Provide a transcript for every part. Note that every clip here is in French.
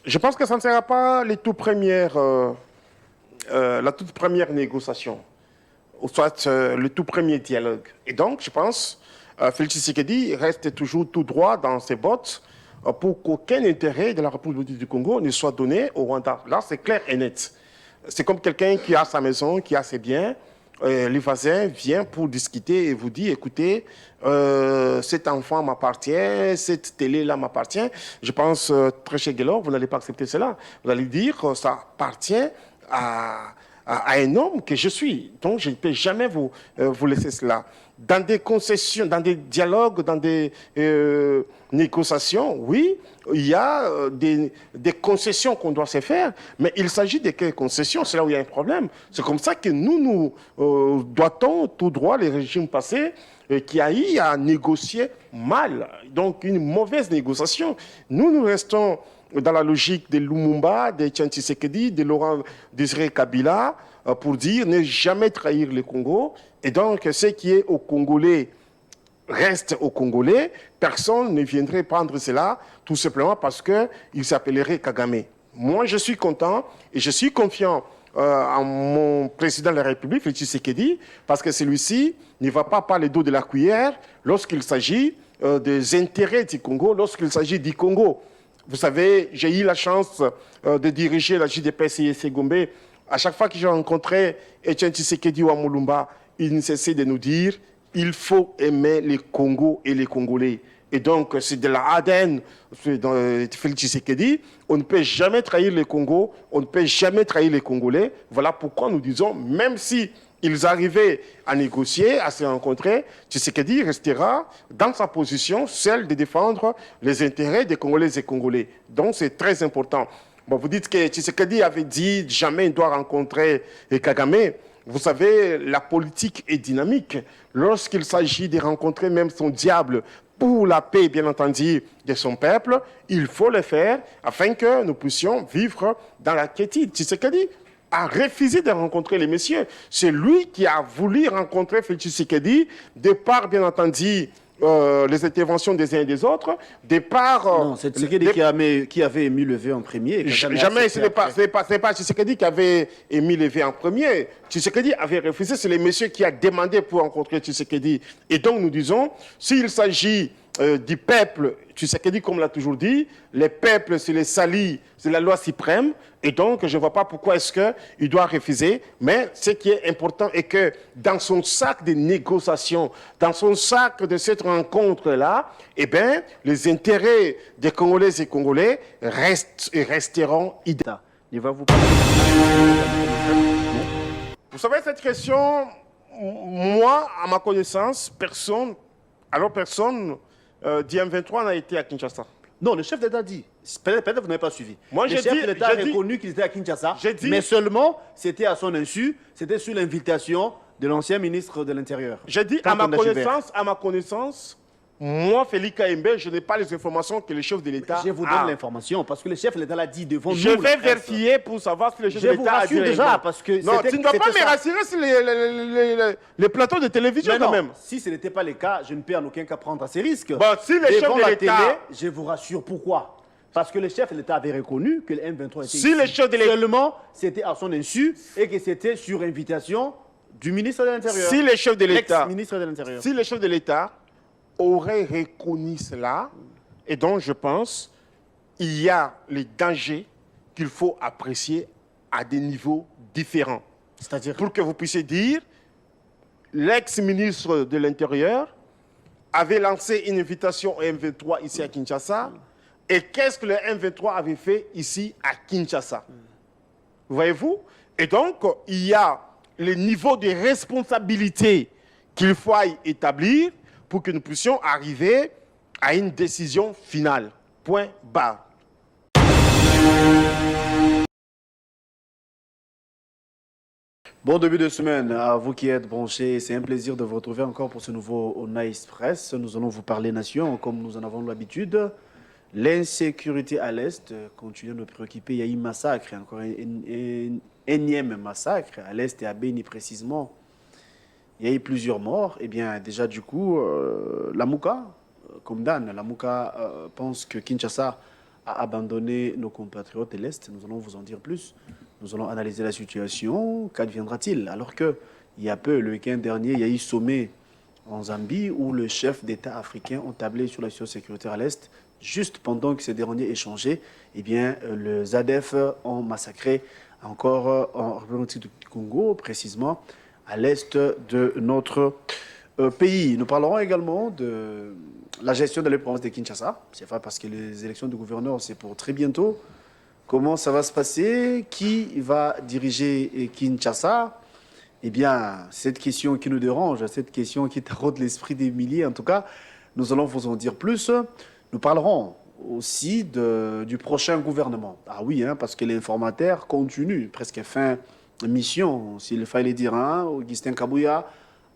Je pense que ça ne sera pas la toute première négociation, ou soit le tout premier dialogue. Et donc, je pense, Félix Tshisekedi reste toujours tout droit dans ses bottes pour qu'aucun intérêt de la République du Congo ne soit donné au Rwanda. Là, c'est clair et net. C'est comme quelqu'un qui a sa maison, qui a ses biens. Le voisin vient pour discuter et vous dit, écoutez, cet enfant m'appartient, cette télé-là m'appartient. Je pense, très cher Guélor, vous n'allez pas accepter cela. Vous allez dire, ça appartient à un homme que je suis. Donc, je ne peux jamais vous laisser cela. Dans des concessions, dans des dialogues, dans des négociations, oui, il y a des concessions qu'on doit se faire, mais il s'agit de quelles concessions? C'est là où il y a un problème. C'est comme ça que nous doit-on tout droit les régimes passés qui a eu à négocier mal, donc une mauvaise négociation. Nous restons dans la logique de Lumumba, de Etienne Tshisekedi, de Laurent Désiré Kabila, pour dire ne jamais trahir le Congo. Et donc, ce qui est aux Congolais reste aux Congolais. Personne ne viendrait prendre cela, tout simplement parce qu'il s'appellerait Kagame. Moi, je suis content et je suis confiant en mon président de la République, Félix Tshisekedi, parce que celui-ci ne va pas parler d'eau de la cuillère lorsqu'il s'agit des intérêts du Congo, lorsqu'il s'agit du Congo. Vous savez, j'ai eu la chance de diriger la JDPC Gombe. À chaque fois que j'ai rencontré Etienne Tshisekedi ou Amulumba, il ne cessait de nous dire il faut aimer les Congos et les Congolais. Et donc, c'est de la ADN de Félix Tshisekedi. On ne peut jamais trahir les Congos, on ne peut jamais trahir les Congolais. Voilà pourquoi nous disons, même si ils arrivaient à négocier, à se rencontrer, Tshisekedi restera dans sa position, celle de défendre les intérêts des Congolais et Congolais. Donc, c'est très important. Bon, vous dites que Tshisekedi avait dit jamais il doit rencontrer Kagame. Vous savez, la politique est dynamique. Lorsqu'il s'agit de rencontrer même son diable pour la paix, bien entendu, de son peuple, il faut le faire afin que nous puissions vivre dans la quiétude. Tshisekedi a refusé de rencontrer les messieurs. C'est lui qui a voulu rencontrer Félix Tshisekedi, de par, bien entendu, les interventions des uns et des autres, de par... non, c'est Tshisekedi qui avait émis le vœu en premier. Jamais, ce n'est pas Tshisekedi qui avait émis le vœu en premier. Tshisekedi avait refusé, c'est les messieurs qui a demandé pour rencontrer Tshisekedi. Et donc nous disons, s'il s'agit du peuple, Tshisekedi, comme l'a toujours dit, les peuples, c'est les salis, c'est la loi suprême. Et donc, je ne vois pas pourquoi est-ce qu'il doit refuser. Mais ce qui est important est que dans son sac de négociations, dans son sac de cette rencontre-là, eh bien, les intérêts des Congolais et Congolais restent et resteront idéaux. Il va vous parler. Vous savez, cette question, moi, à ma connaissance, personne du M23 n'a été à Kinshasa. Non, le chef d'État dit. Peut-être que vous n'avez pas suivi. Moi, le chef d'État a reconnu qu'il était à Kinshasa, mais seulement c'était à son insu, c'était sur l'invitation de l'ancien ministre de l'Intérieur. J'ai dit, à ma connaissance, moi, Félix Kaimbe, je n'ai pas les informations que le chef de l'État a. Je vous donne l'information, parce que le chef de l'État l'a dit devant nous. Je vais vérifier pour savoir si le chef de l'État a dit. Je vous rassure déjà, parce que... Non, tu ne dois pas me rassurer sur les plateaux de télévision, quand même. Si ce n'était pas le cas, je ne peux en aucun cas prendre ces risques. Bon, si le chef de l'État... Je vous rassure, pourquoi? Parce que le chef de l'État avait reconnu que le M23 était si le chef de l'État... Seulement, c'était à son insu et que c'était sur invitation du ministre de l'Intérieur. Si le chef de l'État... Ex-ministre de l'Intérieur. Si le chef de l'État aurait reconnu cela, et donc je pense il y a les dangers qu'il faut apprécier à des niveaux différents. C'est-à-dire? Pour que vous puissiez dire, l'ex-ministre de l'Intérieur avait lancé une invitation au M23 ici à Kinshasa, et qu'est-ce que le M23 avait fait ici à Kinshasa? Voyez-vous? Et donc, il y a les niveaux de responsabilité qu'il faut établir pour que nous puissions arriver à une décision finale. Point barre. Bon début de semaine à vous qui êtes branchés. C'est un plaisir de vous retrouver encore pour ce nouveau Ona Express. Nous allons vous parler nation comme nous en avons l'habitude. L'insécurité à l'Est continue de nous préoccuper. Il y a eu un massacre, encore un énième massacre à l'Est et à Beni précisément. Il y a eu plusieurs morts. Eh bien, déjà, du coup, la Mouka, comme Dan, la Mouka pense que Kinshasa à abandonner nos compatriotes de l'Est. Nous allons vous en dire plus. Nous allons analyser la situation. Qu'adviendra-t-il? Alors que, il y a peu, le week-end dernier, il y a eu sommet en Zambie où le chef d'État africain ont tablé sur la situation sécuritaire à l'Est. Juste pendant que ces derniers échangeaient, eh bien, le ZADF ont massacré encore en République du Congo, précisément à l'est de notre pays. Nous parlerons également de la gestion de la province de Kinshasa. C'est pas parce que les élections de gouverneur, c'est pour très bientôt. Comment ça va se passer? Qui va diriger Kinshasa? Eh bien, cette question qui nous dérange, cette question qui taraude l'esprit des milliers, en tout cas, nous allons vous en dire plus. Nous parlerons aussi du prochain gouvernement. Ah oui, hein, parce que l'informateur continue, presque fin mission, s'il fallait dire. Hein, Augustin Kabouya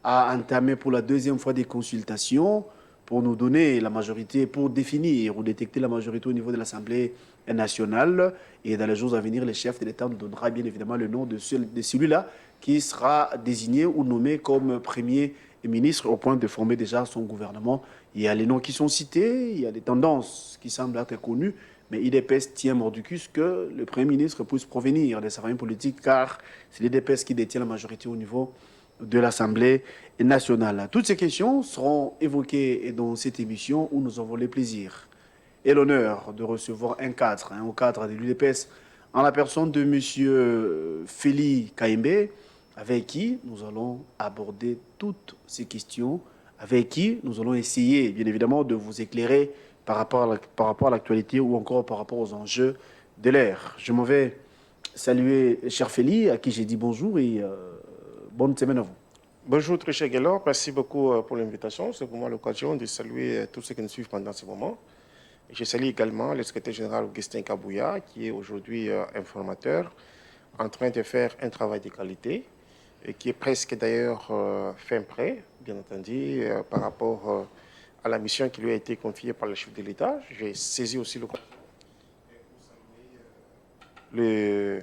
a entamé pour la deuxième fois des consultations pour nous donner la majorité, pour définir ou détecter la majorité au niveau de l'Assemblée nationale. Et dans les jours à venir, le chef de l'État nous donnera bien évidemment le nom de celui-là qui sera désigné ou nommé comme Premier ministre au point de former déjà son gouvernement. Il y a les noms qui sont cités, il y a des tendances qui semblent être connues, mais IDPS tient mordicus que le Premier ministre puisse provenir des familles politiques, car c'est l'IDPS qui détient la majorité au niveau de l'Assemblée nationale. Toutes ces questions seront évoquées dans cette émission où nous avons le plaisir et l'honneur de recevoir un cadre, au cadre de l'UDPS, en la personne de M. Félix Kaimbe, avec qui nous allons aborder toutes ces questions, avec qui nous allons essayer, bien évidemment, de vous éclairer par rapport à l'actualité ou encore par rapport aux enjeux de l'ère. Je m'en vais saluer cher Félix, à qui j'ai dit bonjour et bonne semaine à vous. Bonjour, très cher Gaylor. Merci beaucoup pour l'invitation. C'est pour moi l'occasion de saluer tous ceux qui nous suivent pendant ce moment. Je salue également le secrétaire général Augustin Kabouya, qui est aujourd'hui informateur, en train de faire un travail de qualité, et qui est presque d'ailleurs fin prêt, bien entendu, par rapport à la mission qui lui a été confiée par le chef de l'État. J'ai saisi aussi les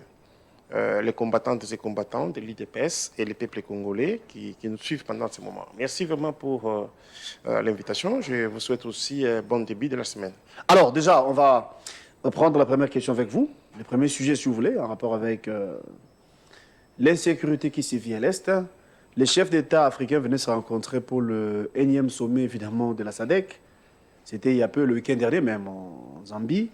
combattantes et combattants de l'IDPS et les peuples congolais qui nous suivent pendant ce moment. Merci vraiment pour l'invitation. Je vous souhaite aussi bon début de la semaine. Alors déjà, on va prendre la première question avec vous. Le premier sujet, si vous voulez, en rapport avec l'insécurité qui sévit à l'Est. Les chefs d'État africains venaient se rencontrer pour le énième sommet, évidemment, de la SADC. C'était il y a peu, le week-end dernier, même en Zambie.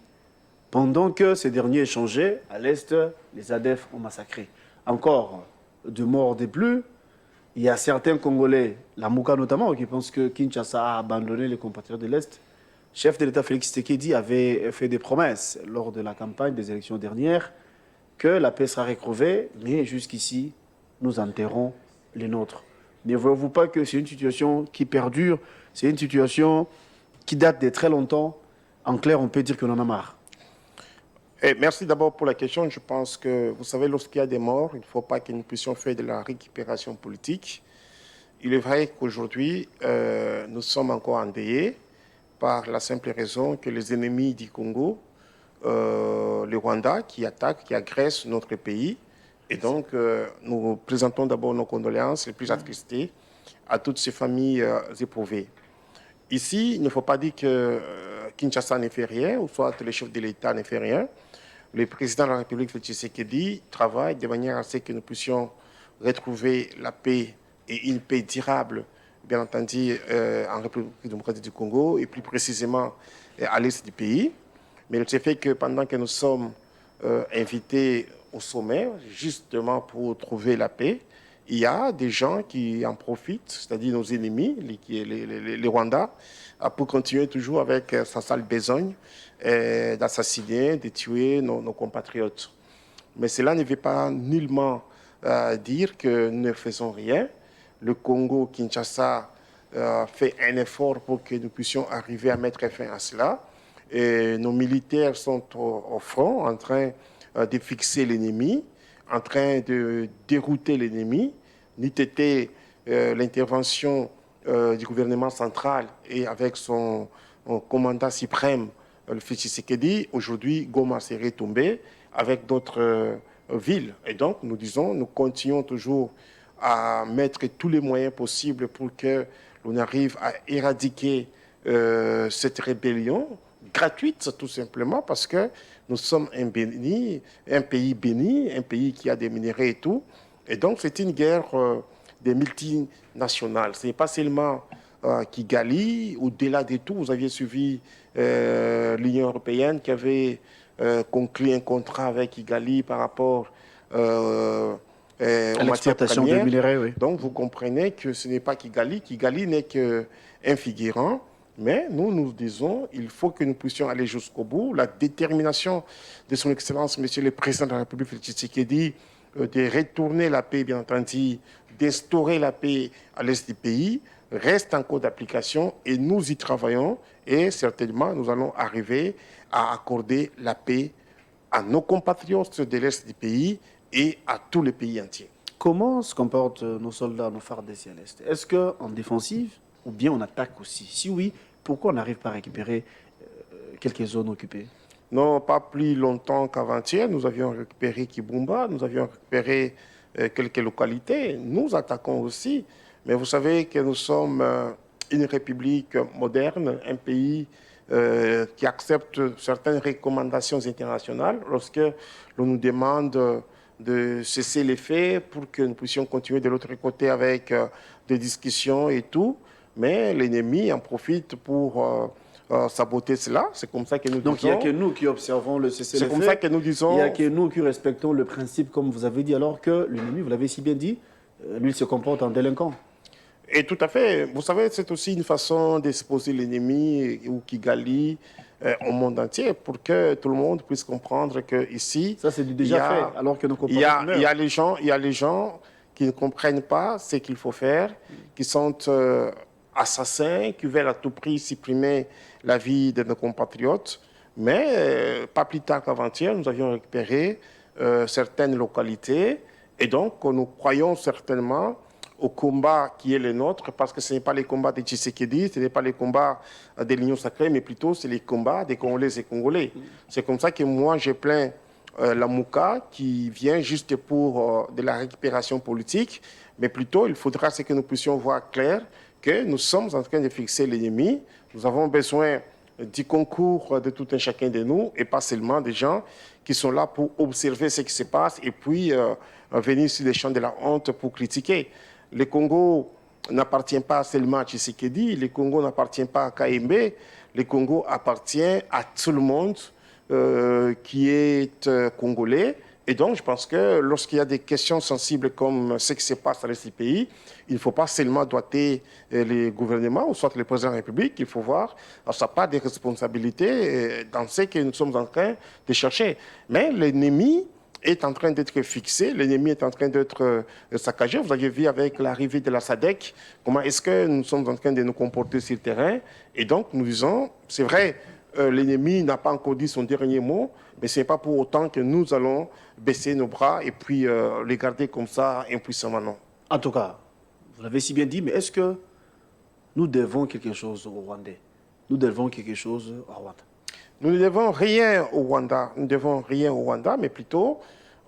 Pendant que ces derniers échangeaient, à l'Est, les ADF ont massacré. Encore de morts des plus. Il y a certains Congolais, la Mouka notamment, qui pensent que Kinshasa a abandonné les compatriotes de l'Est. Le chef de l'État Félix Tshisekedi avait fait des promesses lors de la campagne des élections dernières que la paix sera retrouvée, mais jusqu'ici, nous enterrons les nôtres. Ne voyez-vous pas que c'est une situation qui perdure, c'est une situation qui date de très longtemps. En clair, on peut dire qu'on en a marre. Et merci d'abord pour la question. Je pense que, vous savez, lorsqu'il y a des morts, il ne faut pas que nous puissions faire de la récupération politique. Il est vrai qu'aujourd'hui, nous sommes encore endeuillés par la simple raison que les ennemis du Congo, le Rwanda, qui attaquent, qui agressent notre pays. Et donc, nous présentons d'abord nos condoléances les plus attristées à toutes ces familles éprouvées. Ici, il ne faut pas dire que Kinshasa ne fait rien, ou soit le chef de l'État ne fait rien. Le président de la République, Félix Tshisekedi, travaille de manière à ce que nous puissions retrouver la paix et une paix durable, bien entendu, en République démocratique du Congo, et plus précisément à l'est du pays. Mais le fait que pendant que nous sommes invités au sommet, justement pour trouver la paix, il y a des gens qui en profitent, c'est-à-dire nos ennemis, les Rwandais, pour continuer toujours avec sa sale besogne d'assassiner, de tuer nos compatriotes. Mais cela ne veut pas nullement dire que nous ne faisons rien. Le Congo, Kinshasa, fait un effort pour que nous puissions arriver à mettre fin à cela. Et nos militaires sont au front, en train de fixer l'ennemi, en train de dérouter l'ennemi. N'eût été l'intervention du gouvernement central et avec son commandant suprême, le Félix Tshisekedi, aujourd'hui, Goma serait tombé avec d'autres villes. Et donc, nous disons, nous continuons toujours à mettre tous les moyens possibles pour que l'on arrive à éradiquer cette rébellion gratuite, tout simplement, parce que nous sommes un pays béni, un pays qui a des minéraux et tout. Et donc, c'est une guerre des multinationales. Ce n'est pas seulement Kigali. Au-delà de tout, vous aviez suivi l'Union européenne qui avait conclu un contrat avec Kigali par rapport aux matières L'exploitation des premières. minerais, oui. Donc, vous comprenez que ce n'est pas Kigali. Kigali n'est qu'un figurant. Mais nous, nous disons, il faut que nous puissions aller jusqu'au bout. La détermination de son Excellence, Monsieur le Président de la République, Félix Tshisekedi, de retourner la paix, bien entendu, d'instaurer la paix à l'est du pays, reste en cours d'application et nous y travaillons. Et certainement, nous allons arriver à accorder la paix à nos compatriotes de l'est du pays et à tous les pays entiers. Comment se comportent nos soldats, nos FARDC à l'Est? Est-ce qu'en défensive ou bien on attaque aussi? Si oui, pourquoi on n'arrive pas à récupérer quelques zones occupées? Non, pas plus longtemps qu'avant-hier, nous avions récupéré Kibumba, nous avions récupéré quelques localités. Nous attaquons aussi, mais vous savez que nous sommes une république moderne, un pays qui accepte certaines recommandations internationales lorsque l'on nous demande de cesser les faits pour que nous puissions continuer de l'autre côté avec des discussions et tout. Mais l'ennemi en profite pour saboter cela. C'est comme ça que nous disons. Donc il n'y a que nous qui observons le cessez-le-feu. C'est comme ça que nous disons. Il n'y a que nous qui respectons le principe, comme vous avez dit, alors que l'ennemi, vous l'avez si bien dit, lui, il se comporte en délinquant. Et tout à fait. Vous savez, c'est aussi une façon d'exposer l'ennemi ou Kigali au monde entier pour que tout le monde puisse comprendre qu'ici. Ça, c'est du déjà fait, alors que nos compatriotes meurent. Il y a les gens qui ne comprennent pas ce qu'il faut faire, qui sont assassins, qui veulent à tout prix supprimer la vie de nos compatriotes. Mais pas plus tard qu'avant-hier, nous avions récupéré certaines localités. Et donc, nous croyons certainement au combat qui est le nôtre, parce que ce n'est pas les combats de Tshisekedi, ce n'est pas les combats de l'Union sacrée, mais plutôt c'est les combats des Congolais et Congolais. C'est comme ça que moi, j'ai plaint la Mouka qui vient juste pour de la récupération politique, mais plutôt il faudra que nous puissions voir clair que nous sommes en train de fixer l'ennemi. Nous avons besoin du concours de tout un chacun de nous et pas seulement des gens qui sont là pour observer ce qui se passe et puis venir sur les champs de la honte pour critiquer. Le Congo n'appartient pas seulement à Tshisekedi, le Congo n'appartient pas à KMB, le Congo appartient à tout le monde qui est congolais. Et donc, je pense que lorsqu'il y a des questions sensibles comme ce qui se passe dans ces pays, il ne faut pas seulement doiter les gouvernements ou soit le président de la République, il faut voir sa part de responsabilité dans ce que nous sommes en train de chercher. Mais l'ennemi est en train d'être fixé, l'ennemi est en train d'être saccagé. Vous avez vu avec l'arrivée de la SADC, comment est-ce que nous sommes en train de nous comporter sur le terrain. Et donc, nous disons, c'est vrai, l'ennemi n'a pas encore dit son dernier mot, mais ce n'est pas pour autant que nous allons baisser nos bras et puis les garder comme ça impuissamment, non. En tout cas, vous l'avez si bien dit, mais est-ce que nous devons quelque chose au Rwandais? Nous devons quelque chose au Rwanda? Nous ne devons rien au Rwanda. Nous ne devons rien au Rwanda, mais plutôt,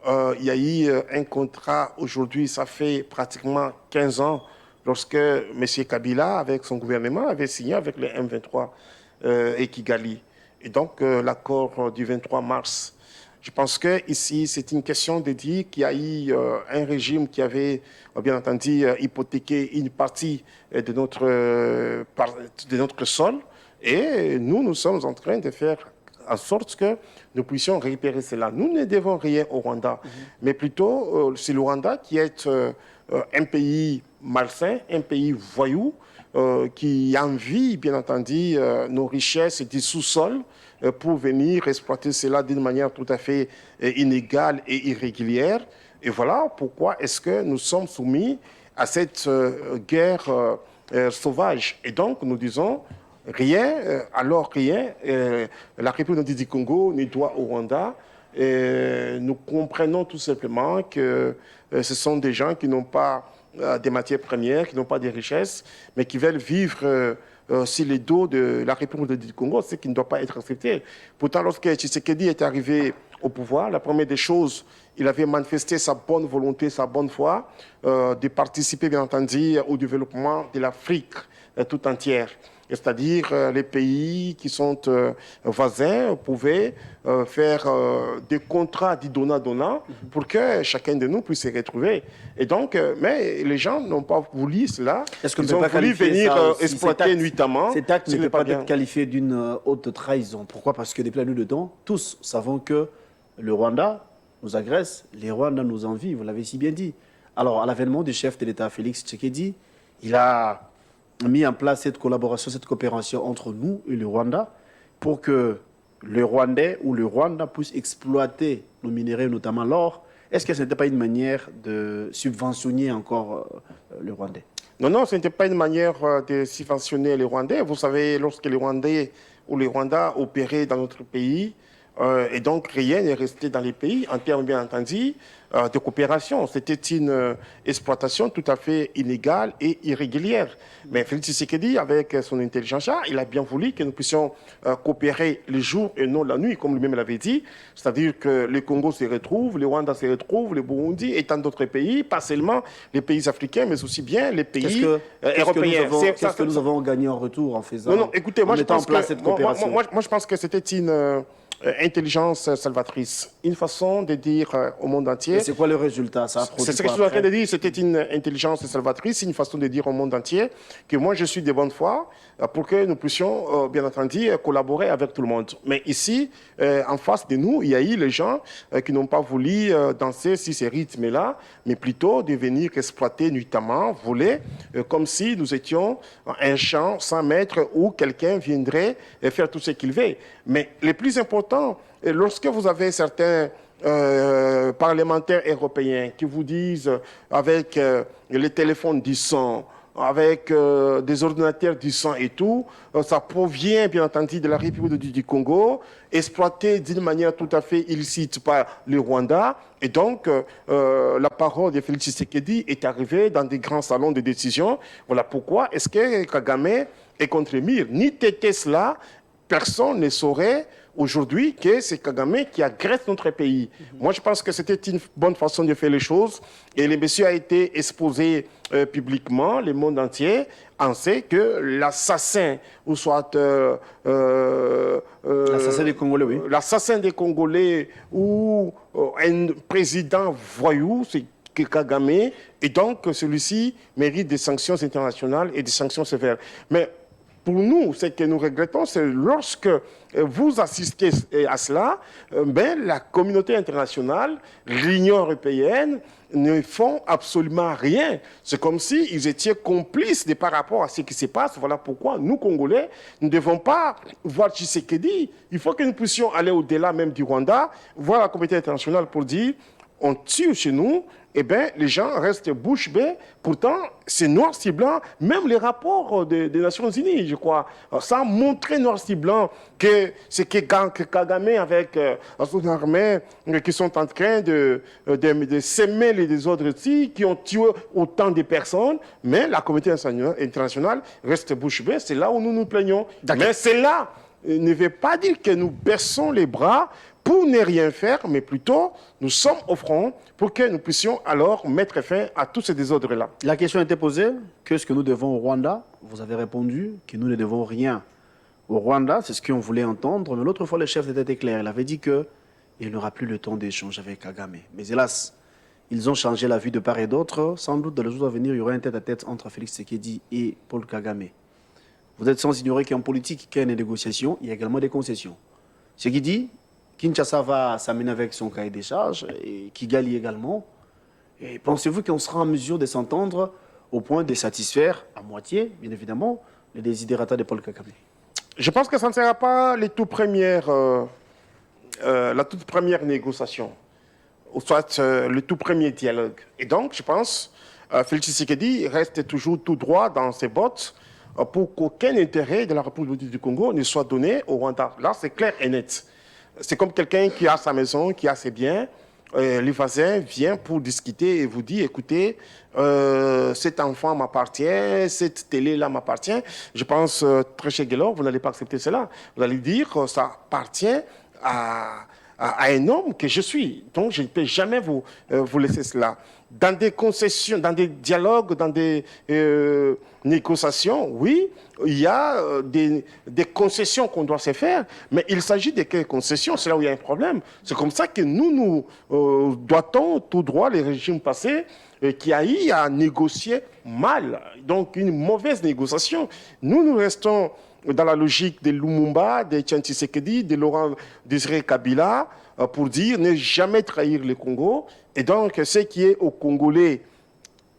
il y a eu un contrat aujourd'hui, ça fait pratiquement 15 ans, lorsque M. Kabila, avec son gouvernement, avait signé avec le M23 et Kigali. Et donc, l'accord du 23 mars. Je pense qu'ici, c'est une question de dire qu'il y a eu un régime qui avait, bien entendu, hypothéqué une partie de notre sol. Et nous sommes en train de faire en sorte que nous puissions récupérer cela. Nous ne devons rien au Rwanda, mais plutôt c'est le Rwanda qui est un pays malsain, un pays voyou, qui envie, bien entendu, nos richesses du sous-sol pour venir exploiter cela d'une manière tout à fait inégale et irrégulière. Et voilà pourquoi est-ce que nous sommes soumis à cette guerre sauvage. Et donc, nous disons, rien, alors rien, la République du Congo ne doit au Rwanda. Nous comprenons tout simplement que ce sont des gens qui n'ont pas des matières premières, qui n'ont pas des richesses, mais qui veulent vivre sur les dos de la République du Congo, ce qui ne doit pas être accepté. Pourtant, lorsque Tshisekedi est arrivé au pouvoir, la première des choses, il avait manifesté sa bonne volonté, sa bonne foi de participer, bien entendu, au développement de l'Afrique tout entière. c'est-à-dire les pays qui sont voisins pouvaient faire des contrats donnant-donnant pour que chacun de nous puisse se retrouver. Et donc, mais les gens n'ont pas voulu cela. Est-ce qu'on Ils ne peut ont pas voulu qualifier venir ça aussi, exploiter nuitamment. Cet acte ce ne n'est peut pas bien. être qualifié d'une haute trahison. Pourquoi? Parce que depuis la nuit de temps, tous savons que le Rwanda nous agresse, les Rwandais nous envient, vous l'avez si bien dit. Alors, à l'avènement du chef de l'État, Félix Tshisekedi, il a mis en place cette collaboration, cette coopération entre nous et le Rwanda pour que le Rwandais ou le Rwanda puisse exploiter nos minéraux, notamment l'or. Est-ce que ce n'était pas une manière de subventionner encore le Rwandais? Non, non, ce n'était pas une manière de subventionner les Rwandais. Vous savez, lorsque les Rwandais ou les Rwandais opéraient dans notre pays, et donc rien n'est resté dans les pays en termes, bien entendu, de coopération. C'était une exploitation tout à fait illégale et irrégulière. Mais Félix Tshisekedi, avec son intelligence, il a bien voulu que nous puissions coopérer le jour et non la nuit, comme lui-même l'avait dit. C'est-à-dire que le Congo se retrouve, le Rwanda se retrouve, le Burundi et tant d'autres pays, pas seulement les pays africains, mais aussi bien les pays européens. Qu'est-ce que nous avons gagné en retour en faisant, non, non, écoutez, moi, je pense en place que, cette coopération? moi, je pense que c'était une intelligence salvatrice, une façon de dire au monde entier. Et c'est quoi le résultat? Ça a produit C'est ce que je suis en train de dire, c'était une intelligence salvatrice, une façon de dire au monde entier que moi je suis de bonne foi pour que nous puissions, bien entendu, collaborer avec tout le monde. Mais ici, en face de nous, il y a eu les gens qui n'ont pas voulu danser sur ces rythmes-là, mais plutôt de venir exploiter nuitamment, voler, comme si nous étions un champ sans maître où quelqu'un viendrait faire tout ce qu'il veut. Mais le plus important, lorsque vous avez certains parlementaires européens qui vous disent avec les téléphones du sang, avec des ordinateurs du sang et tout, ça provient bien entendu de la République du Congo, exploité d'une manière tout à fait illicite par le Rwanda. Et donc, la parole de Félix Tshisekedi est arrivée dans des grands salons de décision. Voilà pourquoi est-ce que Kagame est contre Mir. Ni tété cela, personne ne saurait aujourd'hui que c'est Kagame qui agresse notre pays. Moi, je pense que c'était une bonne façon de faire les choses. Et le monsieur a été exposé publiquement, le monde entier en sait que l'assassin, ou soit... l'assassin des Congolais, oui. L'assassin des Congolais ou un président voyou, c'est Kagame. Et donc, celui-ci mérite des sanctions internationales et des sanctions sévères. Mais pour nous, ce que nous regrettons, c'est lorsque vous assistez à cela, ben, la communauté internationale, l'Union européenne, ne font absolument rien. C'est comme s'ils étaient complices par rapport à ce qui se passe. Voilà pourquoi nous, Congolais, nous ne devons pas voir Tshisekedi. Il faut que nous puissions aller au-delà même du Rwanda, voir la communauté internationale pour dire on tue chez nous, eh bien, les gens restent bouche bée. Pourtant, c'est noir sur blanc. Même les rapports des Nations Unies, je crois, ça a montré noir sur blanc que c'est que Kagame avec son armée qui sont en train de s'aimer les désordres ici, qui ont tué autant de personnes. Mais la communauté internationale reste bouche bée. C'est là où nous nous plaignons. Mais cela ne veut pas dire que nous baissons les bras pour ne rien faire, mais plutôt nous sommes au front pour que nous puissions alors mettre fin à tous ces désordres-là. La question a été posée, qu'est-ce que nous devons au Rwanda? Vous avez répondu que nous ne devons rien au Rwanda, c'est ce qu'on voulait entendre, mais l'autre fois le chef était clair, il avait dit qu'il n'aura plus le temps d'échanger avec Kagame. Mais hélas, ils ont changé la vue de part et d'autre, sans doute dans les jours à venir, il y aura un tête-à-tête entre Félix Tshisekedi et Paul Kagame. Vous êtes sans ignorer qu'en politique, qu'il y a des négociations, il y a également des concessions. Ce qui dit, Kinshasa va s'amener avec son cahier des charges, et Kigali également. Et pensez-vous qu'on sera en mesure de s'entendre au point de satisfaire à moitié, bien évidemment, les desiderata de Paul Kagame? Je pense que ça ne sera pas la toute première négociation, ou soit le tout premier dialogue. Et donc, je pense, Félix Tshisekedi reste toujours tout droit dans ses bottes pour qu'aucun intérêt de la République du Congo ne soit donné au Rwanda. Là, c'est clair et net. C'est comme quelqu'un qui a sa maison, qui a ses biens. Le voisin vient pour discuter et vous dit, écoutez, cet enfant m'appartient, cette télé-là m'appartient. Je pense, très cher Guélor, vous n'allez pas accepter cela. Vous allez dire, ça appartient à à un homme que je suis. Donc, je ne peux jamais vous laisser cela. Dans des concessions, dans des dialogues, dans des négociations, oui, il y a des concessions qu'on doit se faire, mais il s'agit de quelles concessions? C'est là où il y a un problème. C'est comme ça que nous doit-on tout droit les régimes passés qui a eu à négocier mal, donc une mauvaise négociation. Nous restons dans la logique de Lumumba, de Etienne Tshisekedi, de Laurent Désiré Kabila, pour dire ne jamais trahir le Congo. Et donc, ce qui est aux Congolais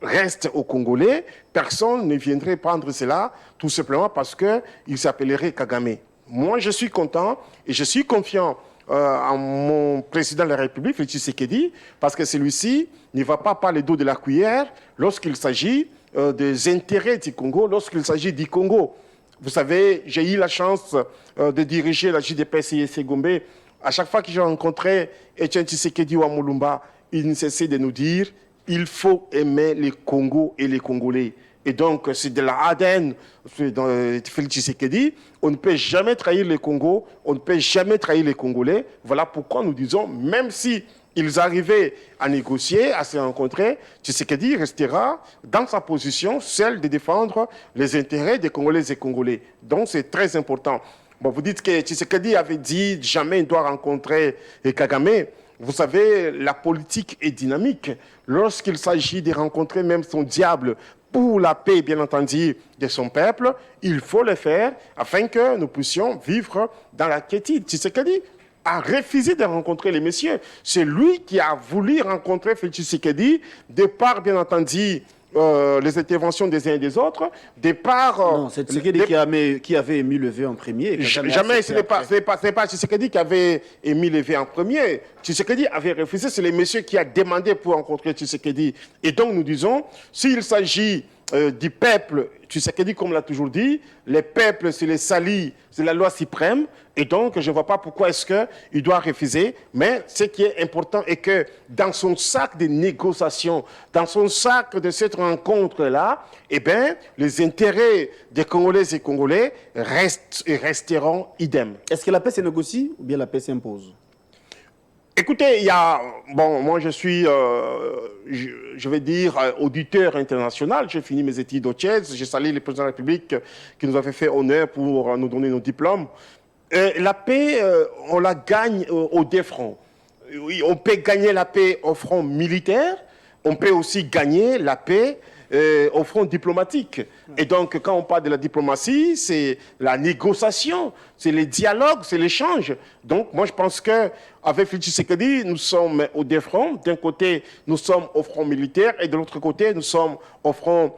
reste aux Congolais. Personne ne viendrait prendre cela, tout simplement parce qu'il s'appellerait Kagame. Moi, je suis content et je suis confiant en mon président de la République, Félix Tshisekedi, parce que celui-ci ne va pas parler d'eau de la cuillère lorsqu'il s'agit des intérêts du Congo, lorsqu'il s'agit du Congo. Vous savez, j'ai eu la chance de diriger la JDPS et Gombe. À chaque fois que j'ai rencontré Etienne Tshisekedi ou Amulumba, il ne cessait de nous dire il faut aimer les Congos et les Congolais. Et donc, c'est de la ADN de Félix Tshisekedi. On ne peut jamais trahir les Congos, on ne peut jamais trahir les Congolais. Voilà pourquoi nous disons, même si ils arrivaient à négocier, à se rencontrer, Tshisekedi restera dans sa position, celle de défendre les intérêts des Congolais et Congolais. Donc, c'est très important. Bon, vous dites que Tshisekedi avait dit jamais il doit rencontrer Kagame. Vous savez, la politique est dynamique. Lorsqu'il s'agit de rencontrer même son diable pour la paix, bien entendu, de son peuple, il faut le faire afin que nous puissions vivre dans la quiétude. Tshisekedi a refusé de rencontrer les messieurs. C'est lui qui a voulu rencontrer Félix Tshisekedi, de par, bien entendu, les interventions des uns et des autres, de par... non, c'est Tshisekedi qui avait émis le vœu en premier. Jamais, ce n'est pas Tshisekedi qui avait émis le vœu en premier. Tshisekedi avait refusé, c'est le monsieur qui a demandé pour rencontrer Tshisekedi. Et donc nous disons, s'il s'agit du peuple, Tshisekedi, comme l'a toujours dit, les peuples, c'est les salis, c'est la loi suprême, et donc je ne vois pas pourquoi est-ce qu'il doit refuser, mais ce qui est important est que dans son sac de négociations, dans son sac de cette rencontre-là, eh bien, les intérêts des Congolais et Congolais restent et resteront idem. Est-ce que la paix se négocie ou bien la paix s'impose? Écoutez, il y a... Bon, moi je suis, je vais dire, auditeur international. J'ai fini mes études au Tchèque. J'ai salué le président de la République qui nous avait fait honneur pour nous donner nos diplômes. La paix, on la gagne au deux fronts. On peut gagner la paix au front militaire. On peut aussi gagner la paix au front diplomatique. Et donc, quand on parle de la diplomatie, c'est la négociation, c'est les dialogues, c'est l'échange. Donc, moi, je pense qu'avec Félix Tshisekedi, nous sommes aux deux fronts. D'un côté, nous sommes au front militaire et de l'autre côté, nous sommes au front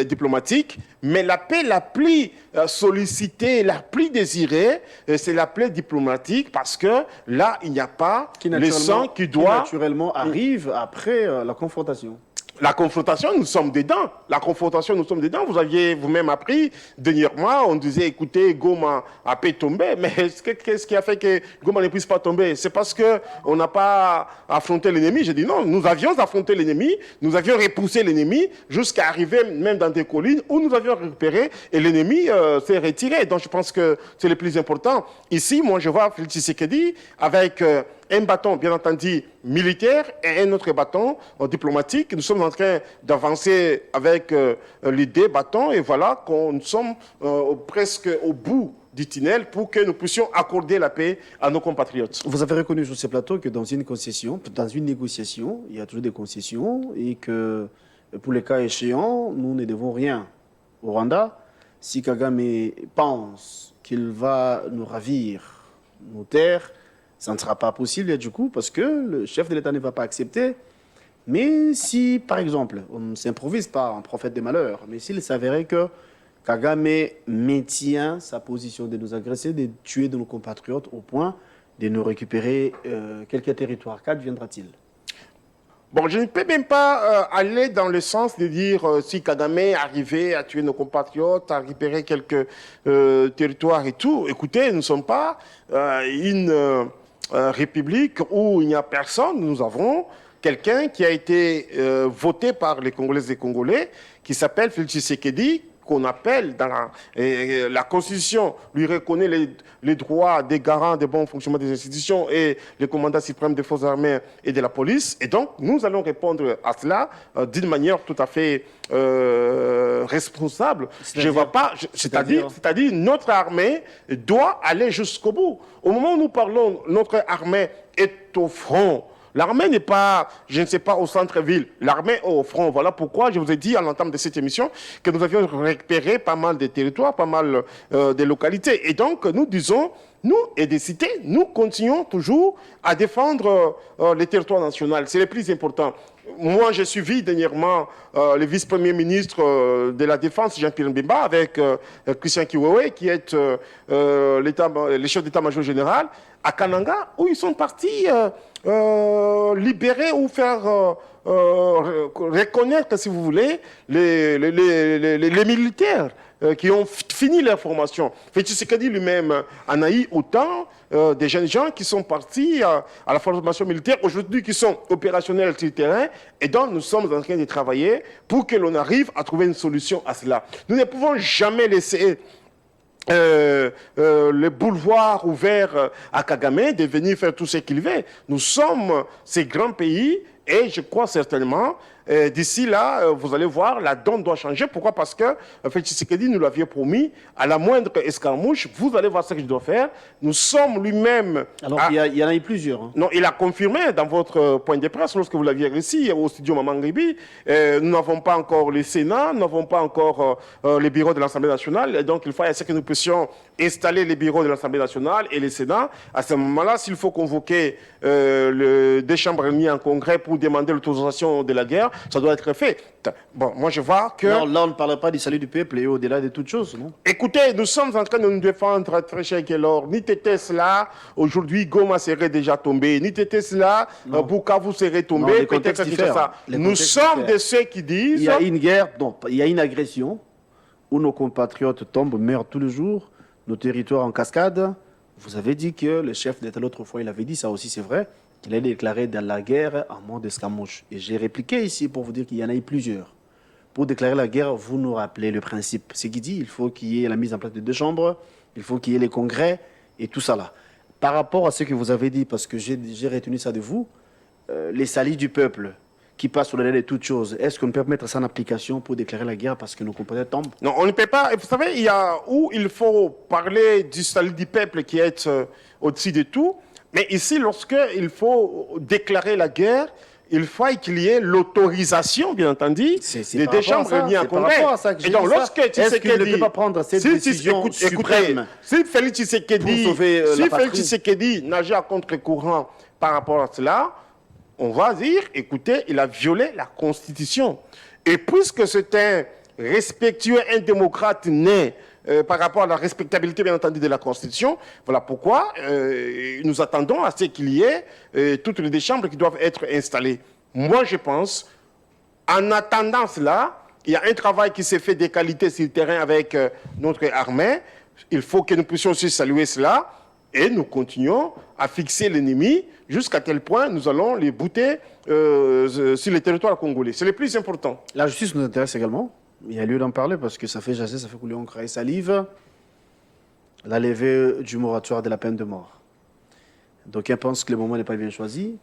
diplomatique. Mais la paix la plus sollicitée, la plus désirée, c'est la paix diplomatique parce que là, il n'y a pas le sang qui doit... Qui naturellement arrive après la confrontation. La confrontation, nous sommes dedans. La confrontation, nous sommes dedans. Vous aviez vous-même appris, dernièrement, on disait, écoutez, Goma a pu tomber. Mais qu'est-ce qui a fait que Goma ne puisse pas tomber? C'est parce qu'on n'a pas affronté l'ennemi. J'ai dit non, nous avions affronté l'ennemi, nous avions repoussé l'ennemi jusqu'à arriver même dans des collines où nous avions récupéré et l'ennemi s'est retiré. Donc je pense que c'est le plus important. Ici, moi, je vois Félix Tshisekedi avec... un bâton, bien entendu, militaire et un autre bâton diplomatique. Nous sommes en train d'avancer avec les deux bâtons et voilà qu'on nous sommes presque au bout du tunnel pour que nous puissions accorder la paix à nos compatriotes. Vous avez reconnu sur ce plateau que dans une concession, dans une négociation, il y a toujours des concessions et que pour les cas échéants, nous ne devons rien au Rwanda. Si Kagame pense qu'il va nous ravir nos terres, ça ne sera pas possible du coup parce que le chef de l'État ne va pas accepter. Mais si, par exemple, on ne s'improvise pas en prophète des malheurs, mais s'il s'avérait que Kagame maintient sa position de nous agresser, de tuer de nos compatriotes au point de nous récupérer quelques territoires, qu'adviendra-t-il? Bon, je ne peux même pas aller dans le sens de dire si Kagame arrivait à tuer nos compatriotes, à récupérer quelques territoires et tout. Écoutez, nous ne sommes pas une république où il n'y a personne. Nous avons quelqu'un qui a été voté par les Congolaises et Congolais, qui s'appelle Félix Tshisekedi, qu'on appelle dans la Constitution lui reconnaît les droits des garants des bons fonctionnements des institutions et les commandants suprêmes des forces armées et de la police. Et donc, nous allons répondre à cela d'une manière tout à fait responsable. Je vois pas, c'est-à-dire, notre armée doit aller jusqu'au bout. Au moment où nous parlons, notre armée est au front. L'armée n'est pas, je ne sais pas, au centre-ville. L'armée est au front. Voilà pourquoi je vous ai dit à l'entame de cette émission que nous avions récupéré pas mal de territoires, pas mal de localités. Et donc, nous disons, nous et des cités, nous continuons toujours à défendre les territoires nationaux. C'est le plus important. Moi, j'ai suivi dernièrement le vice-premier ministre de la Défense, Jean-Pierre Mbemba, avec Christian Kiwewe, qui est le chef d'état-major général, à Kananga, où ils sont partis libérer ou faire reconnaître, si vous voulez, les militaires qui ont fini leur formation. Félix Tshisekedi lui-même en a eu autant des jeunes gens qui sont partis à la formation militaire, aujourd'hui qui sont opérationnels sur le terrain, et donc nous sommes en train de travailler pour que l'on arrive à trouver une solution à cela. Nous ne pouvons jamais laisser le boulevard ouvert à Kagame de venir faire tout ce qu'il veut. Nous sommes ces grands pays et je crois certainement, d'ici là, vous allez voir, la donne doit changer. Pourquoi? Parce que Félix Tshisekedi nous l'avait promis, à la moindre escarmouche, vous allez voir ce que je dois faire. Nous sommes lui-même... Alors, il y en a eu plusieurs. Hein. Non, il a confirmé dans votre point de presse, lorsque vous l'aviez réussi au studio Maman Gribi, nous n'avons pas encore le Sénat, nous n'avons pas encore les bureaux de l'Assemblée nationale, et donc il faut essayer que nous puissions installer les bureaux de l'Assemblée nationale et le Sénat. À ce moment-là, s'il faut convoquer des chambres réunies en congrès pour demander l'autorisation de la guerre, ça doit être fait. Bon, moi je vois que... Non, là on ne parle pas du salut du peuple et au-delà de toutes choses, non? Écoutez, nous sommes en train de nous défendre, très cher Kellor. Ni Tesla, aujourd'hui Goma serait déjà tombé. Ni Tesla, Bukavu serait tombé. Peut-être que ça. Nous sommes de ceux qui disent... Il y a une guerre, non, il y a une agression où nos compatriotes tombent, meurent tous les jours, nos territoires en cascade. Vous avez dit que le chef d'État l'autre fois, il avait dit, ça aussi c'est vrai, qu'il a déclaré dans la guerre en mode escarmouche. Et j'ai répliqué ici pour vous dire qu'il y en a eu plusieurs. Pour déclarer la guerre, vous nous rappelez le principe. C'est qu'il dit il faut qu'il y ait la mise en place de 2 chambres, il faut qu'il y ait les congrès et tout ça là. Par rapport à ce que vous avez dit, parce que j'ai retenu ça de vous, les salis du peuple qui passent au-delà de toutes choses, est-ce qu'on peut mettre ça en application pour déclarer la guerre parce que nos compatriotes tombent? Non, on ne peut pas. Vous savez, il y a où il faut parler du salut du peuple qui est au-dessus de tout. Mais ici, lorsqu'il faut déclarer la guerre, il faut qu'il y ait l'autorisation, bien entendu, des chambres réunies en congrès. Et donc, lorsque Tshisekedi ne peut pas prendre cette décision suprême, si Félix Tshisekedi nageait à contre-courant par rapport à cela, on va dire, écoutez, il a violé la Constitution. Et puisque c'est un respectueux, un démocrate né par rapport à la respectabilité, bien entendu, de la Constitution, voilà pourquoi nous attendons à ce qu'il y ait toutes les 2 chambres qui doivent être installées. Moi, je pense, en attendant cela, il y a un travail qui s'est fait de qualité sur le terrain avec notre armée. Il faut que nous puissions aussi saluer cela. Et nous continuons à fixer l'ennemi jusqu'à quel point nous allons les bouter sur le territoire congolais. C'est le plus important. La justice nous intéresse également. Il y a lieu d'en parler parce que ça fait jaser, ça fait couler encre et salive. La levée du moratoire de la peine de mort. D'aucuns pensent que le moment n'est pas bien choisi.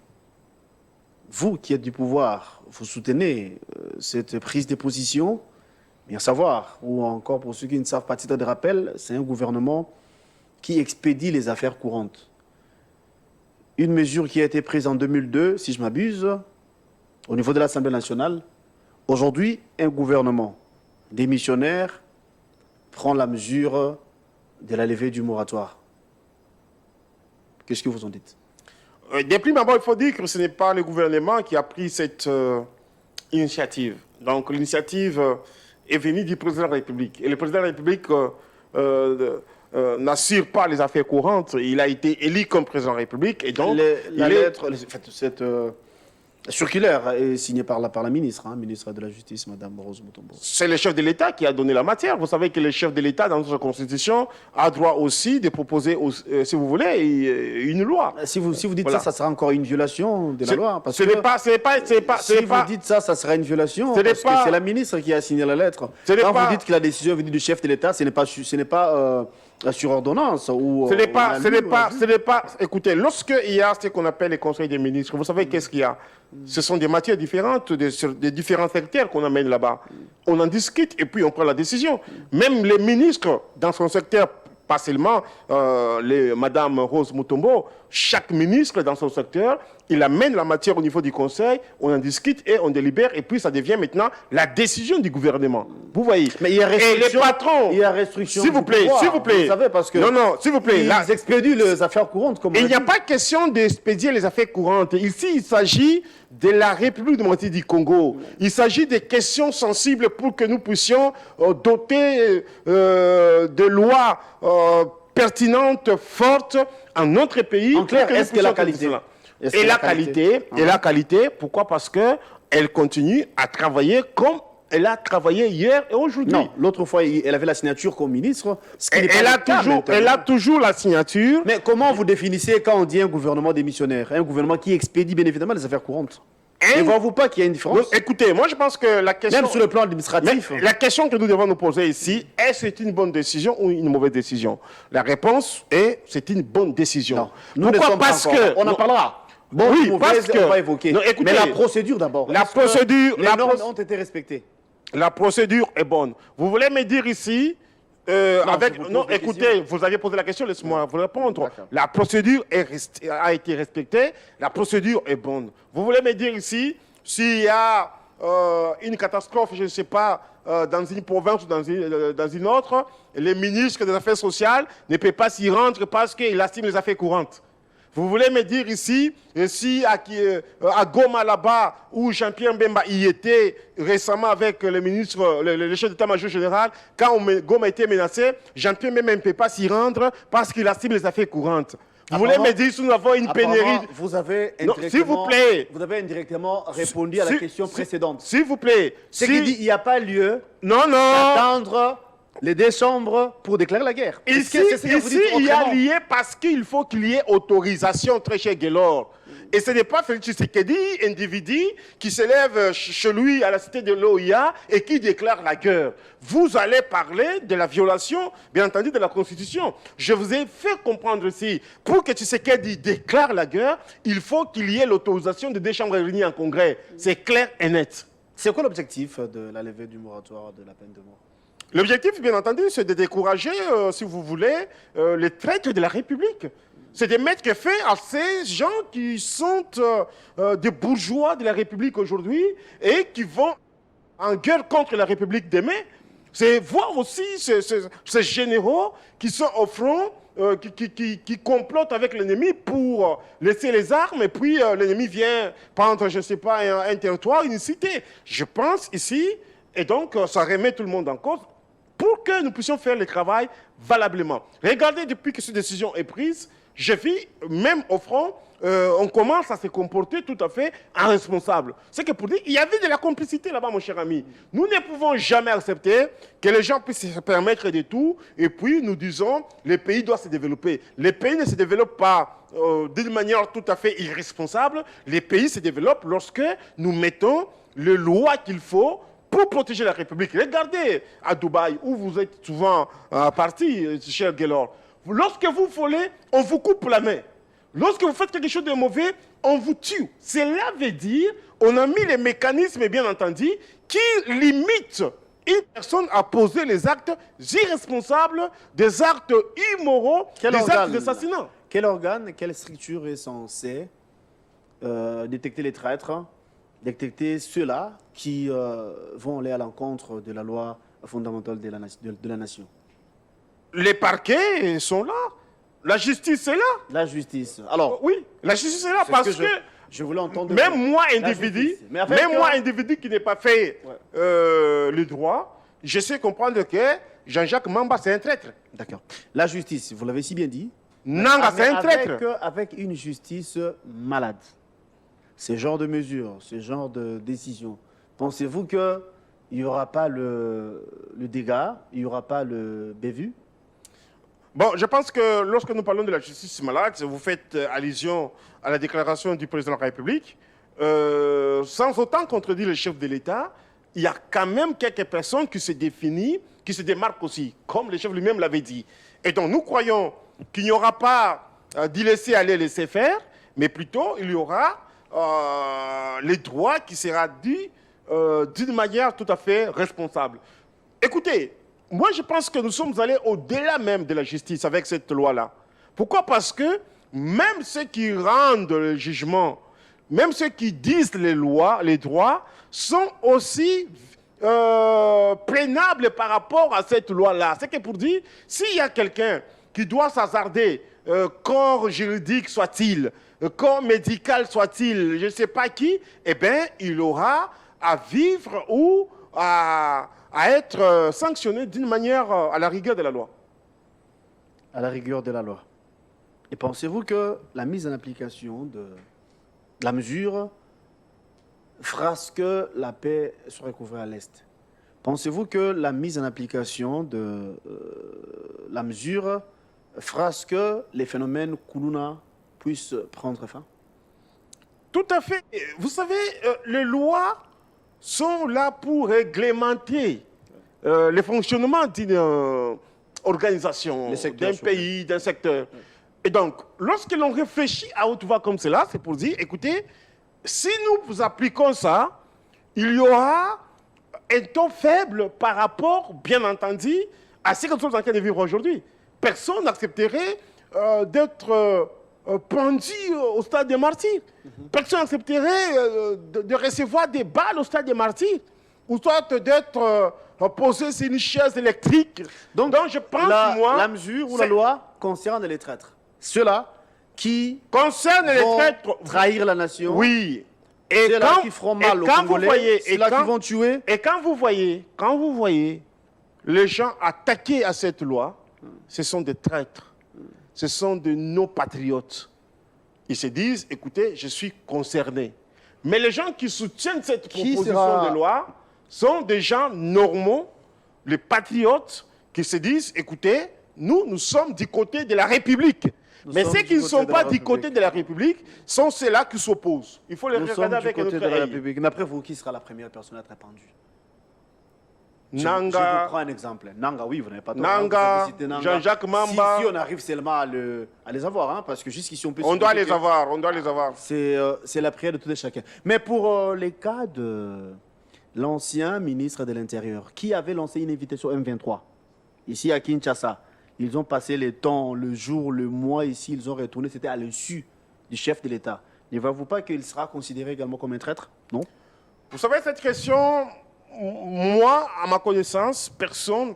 Vous qui êtes du pouvoir, vous soutenez cette prise de position. Bien savoir, ou encore pour ceux qui ne savent pas, titre de rappel, c'est un gouvernement qui expédie les affaires courantes. Une mesure qui a été prise en 2002, si je m'abuse, au niveau de l'Assemblée nationale. Aujourd'hui, un gouvernement démissionnaire prend la mesure de la levée du moratoire. Qu'est-ce que vous en dites? Depuis d'abord, il faut dire que ce n'est pas le gouvernement qui a pris cette initiative. Donc l'initiative est venue du président de la République. Et le président de la République n'assure pas les affaires courantes. Il a été élu comme président de la République et donc Circulaire signée par la ministre, ministre de la Justice, Mme Rose Mutombo. C'est le chef de l'État qui a donné la matière. Vous savez que le chef de l'État, dans notre Constitution, a droit aussi de proposer, si vous voulez, une loi. Si vous dites Voilà. ça sera encore une violation de la loi. Parce Ce que n'est pas, si vous dites ça sera une violation. Ce n'est Parce que pas- c'est la ministre qui a signé la lettre. Ce n'est Quand pas- vous dites que la décision est venue du chef de l'État, ce n'est pas sur ordonnance. Ou, Ce n'est on a lu, ce n'est pas. Écoutez, lorsqu'il y a ce qu'on appelle les conseils des ministres, vous savez qu'est-ce qu'il y a? Ce sont des matières différentes, sur des différents secteurs qu'on amène là-bas. On en discute et puis on prend la décision. Même les ministres dans son secteur, pas seulement Madame Rose Mutombo, chaque ministre dans son secteur, il amène la matière au niveau du conseil, on en discute et on délibère et puis ça devient maintenant la décision du gouvernement. Vous voyez? Mais il y a restriction. Et les patrons, Il y a restriction. s'il vous du plaît, pouvoir, s'il vous plaît. Vous savez, parce que Non, s'il vous plaît. ils Là, expédient les affaires courantes. Comme on il n'y a dit. pas question d'expédier les affaires courantes. Ici, il s'agit de la République démocratique du Congo. Il s'agit des questions sensibles pour que nous puissions doter de lois pertinentes, fortes en notre pays. En clair, pour nous est-ce que la puissions qualité faire cela. Est-ce Et que la qualité, et la qualité, pourquoi? Parce qu'elle continue à travailler comme elle a travaillé hier et aujourd'hui. Non, l'autre fois, elle avait la signature comme ministre. Ce qui n'est pas Elle a le cas maintenant. elle a toujours la signature. Mais comment vous définissez quand on dit un gouvernement démissionnaire? Un gouvernement qui expédie bien évidemment les affaires courantes. Ne voyez-vous pas qu'il y a une différence? Donc, écoutez, moi je pense que la question... Même sur le plan administratif. Mais la question que nous devons nous poser ici, est-ce que c'est une bonne décision ou une mauvaise décision? La réponse est, c'est une bonne décision. Non, nous ne Pourquoi? sommes pas Parce encore. que... On en parlera. Bon, Oui, mauvaise, parce que- on va évoquer. Non, écoutez, mais la procédure d'abord. la Est-ce que procédure- les la normes proc- ont été respectées. La procédure est bonne. Vous voulez me dire ici, avec... je vous pose Non, des écoutez, questions. vous avez posé la question, laissez-moi vous répondre. D'accord. La procédure a été respectée, la procédure est bonne. Vous voulez me dire ici, s'il y a une catastrophe, je ne sais pas, dans une province ou dans une autre, les ministres des Affaires sociales ne peuvent pas s'y rendre parce qu'ils estiment les affaires courantes. Vous voulez me dire ici, si à Goma là-bas, où Jean-Pierre Mbemba y était récemment avec le ministre, le chef d'état-major général, quand Goma était menacé, Jean-Pierre Mbemba ne peut pas s'y rendre parce qu'il estime les affaires courantes. Vous voulez me dire si nous avons une pénurie... Apparemment, vous avez Non, s'il vous plaît. Vous avez indirectement répondu à la question précédente. S'il vous plaît. C'est qu'il dit qu'il n'y a pas lieu Non. d'attendre le décembre pour déclarer la guerre. Ici, C'est ce que vous dites il y a autrement. lié parce qu'il faut qu'il y ait autorisation, très cher Guélor. Et ce n'est pas Félix Tshisekedi, individu, qui s'élève chez lui à la cité de l'OIA et qui déclare la guerre. Vous allez parler de la violation, bien entendu, de la Constitution. Je vous ai fait comprendre ici, pour que Tshisekedi déclare la guerre, il faut qu'il y ait l'autorisation de deux chambres réunies en congrès. C'est clair et net. C'est quoi l'objectif de la levée du moratoire de la peine de mort? L'objectif, bien entendu, c'est de décourager, si vous voulez, les traîtres de la République. C'est de mettre fin à ces gens qui sont des bourgeois de la République aujourd'hui et qui vont en guerre contre la République demain. C'est voir aussi ces généraux qui sont au front, qui complotent avec l'ennemi pour laisser les armes et puis l'ennemi vient prendre, je ne sais pas, un territoire, une cité. Je pense ici, et donc ça remet tout le monde en cause, pour que nous puissions faire le travail valablement. Regardez, depuis que cette décision est prise, je vis, même au front, on commence à se comporter tout à fait en responsable. C'est que pour dire, il y avait de la complicité là-bas, mon cher ami. Nous ne pouvons jamais accepter que les gens puissent se permettre de tout, et puis nous disons, le pays doit se développer. Les pays ne se développent pas d'une manière tout à fait irresponsable. Les pays se développent lorsque nous mettons les lois qu'il faut pour protéger la République. Regardez à Dubaï, où vous êtes souvent parti, cher Guélor. Lorsque vous volez, on vous coupe la main. Lorsque vous faites quelque chose de mauvais, on vous tue. Cela veut dire, on a mis les mécanismes, bien entendu, qui limitent une personne à poser les actes irresponsables, des actes immoraux, des actes d'assassinat. Quel organe, quelle structure est censée détecter les traîtres, détecter ceux-là qui vont aller à l'encontre de la loi fondamentale de la nation? Les parquets sont là. La justice est là. La justice. Alors, Oui, la justice est là c'est parce ce que je voulais entendre. même moi, La individu, justice. Mais avec, individu qui n'ai pas fait le droit, je sais comprendre que Jean-Jacques Mamba, c'est un traître. D'accord. La justice, vous l'avez si bien dit. Nanga, c'est un traître. Avec une justice malade. ce genre de mesures, ce genre de décisions, pensez-vous qu'il n'y aura pas le dégât, il n'y aura pas le bévu? Bon, je pense que lorsque nous parlons de la justice malade, vous faites allusion à la déclaration du président de la République. Sans autant contredire le chef de l'État, il y a quand même quelques personnes qui se définissent, qui se démarquent aussi, comme le chef lui-même l'avait dit. Et donc nous croyons qu'il n'y aura pas d'y laisser aller, laisser faire, mais plutôt il y aura les droits qui seront dits d'une manière tout à fait responsable. Écoutez, moi je pense que nous sommes allés au-delà même de la justice avec cette loi-là. Pourquoi? Parce que même ceux qui rendent le jugement, même ceux qui disent les lois, les droits, sont aussi prénables par rapport à cette loi-là. C'est que pour dire, s'il y a quelqu'un qui doit s'hasarder, corps juridique soit-il, corps médical soit-il, je ne sais pas qui, eh bien, il aura à vivre ou à être sanctionné d'une manière à la rigueur de la loi. À la rigueur de la loi. Et pensez-vous que la mise en application de la mesure fera ce que la paix soit recouvrée à l'Est? Pensez-vous que la mise en application de la mesure fera ce que les phénomènes Kuluna puissent prendre fin? Tout à fait. Vous savez, les lois sont là pour réglementer le fonctionnement d'une organisation, d'un pays, d'un secteur. Et donc, lorsque l'on réfléchit à haute voix comme cela, c'est pour dire, écoutez, si nous appliquons ça, il y aura un taux faible par rapport, bien entendu, à ce que nous sommes en train de vivre aujourd'hui. Personne n'accepterait d'être pendu au stade des martyrs. Personne n'accepterait de recevoir des balles au stade des martyrs. Ou soit d'être posé sur une chaise électrique. Donc je pense, la mesure ou la loi concerne les traîtres. Ceux-là qui concerne les traîtres, trahir la nation. Oui. Et ceux-là qui feront mal aux Congolais, ceux-là qui vont tuer. Et quand vous voyez les gens attaqués à cette loi, ce sont des traîtres. Ce sont de nos patriotes. Ils se disent, écoutez, je suis concerné. Mais les gens qui soutiennent cette proposition de loi sont des gens normaux, les patriotes, qui se disent, écoutez, nous sommes du côté de la République. Mais ceux qui ne sont pas du côté de la République sont ceux-là qui s'opposent. Il faut les regarder avec notre œil. Mais après vous, qui sera la première personne à être répandue? Nanga. Je vous prends un exemple. Nanga, oui, vous n'avez pas tort. Nanga, Jean-Jacques Mamba. Si on arrive seulement à les avoir, hein, parce que jusqu'ici on peut... On doit les avoir, on doit les avoir. C'est la prière de tout et chacun. Mais pour les cas de l'ancien ministre de l'Intérieur, qui avait lancé une invitation M23, ici à Kinshasa, ils ont passé le temps, le jour, le mois ici, ils ont retourné, c'était à l'insu du chef de l'État. Ne voyez-vous pas qu'il sera considéré également comme un traître? Non? Vous savez, cette question, moi, à ma connaissance, personne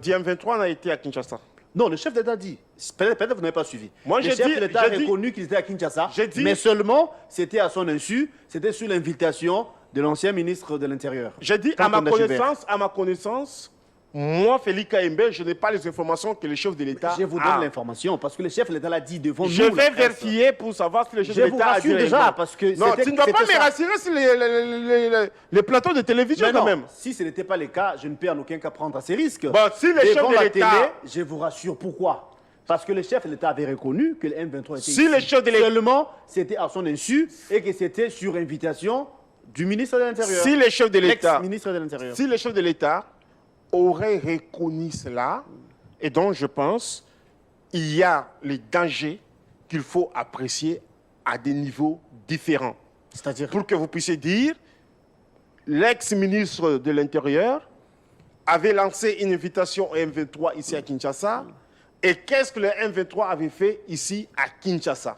dit M23 n'a été à Kinshasa. Non, le chef d'État dit. Peut-être que vous n'avez pas suivi. Moi, le chef de l'État a reconnu qu'il était à Kinshasa, mais seulement c'était à son insu, c'était sur l'invitation de l'ancien ministre de l'Intérieur. J'ai dit, à ma connaissance, moi, Félix Kaembe, je n'ai pas les informations que le chef de l'État a. Je vous donne l'information, parce que le chef de l'État l'a dit devant nous. Je vais vérifier pour savoir si le chef de l'État a dit. Je vous rassure déjà, parce que... Non, tu ne dois pas me rassurer sur les plateaux de télévision quand même. Si ce n'était pas le cas, je ne peux en aucun cas prendre à ces risques. Bon, si le chef de l'État... Je vous rassure, pourquoi? Parce que le chef de l'État avait reconnu que le M23 était si le chef de l'État... Seulement, c'était à son insu et que c'était sur invitation du ministre de l'Intérieur. Si le chef de l'État... Ex-ministre de l'Intérieur. Si le chef de l'État aurait reconnu cela, et donc je pense il y a les dangers qu'il faut apprécier à des niveaux différents. C'est-à-dire pour que vous puissiez dire, l'ex-ministre de l'Intérieur avait lancé une invitation au M23 ici à Kinshasa, et qu'est-ce que le M23 avait fait ici à Kinshasa?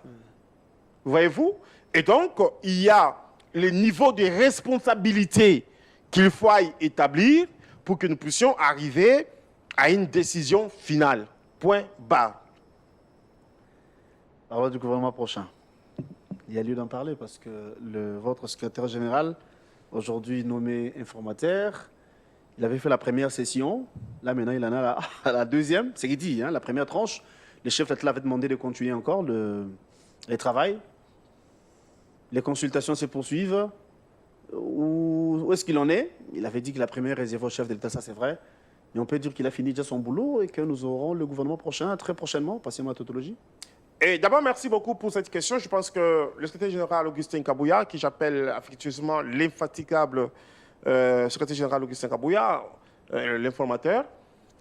Voyez-vous? Et donc, il y a les niveaux de responsabilité qu'il faut établir pour que nous puissions arriver à une décision finale. Point barre. Alors du gouvernement prochain. Il y a lieu d'en parler parce que votre secrétaire général, aujourd'hui nommé informateur, il avait fait la première session. Là, maintenant, il en a la deuxième. C'est qu'il dit, hein, la première tranche. Le chef de l'État avait demandé de continuer encore le travail. Les consultations se poursuivent. Où est-ce qu'il en est? Il avait dit qu'il a premier réservé au chef de l'État, ça c'est vrai. Mais on peut dire qu'il a fini déjà son boulot et que nous aurons le gouvernement prochain, très prochainement. Passez-moi la tautologie. Et d'abord, merci beaucoup pour cette question. Je pense que le secrétaire général Augustin Kabouya, qui j'appelle affectueusement l'infatigable secrétaire général Augustin Kabouya, l'informateur,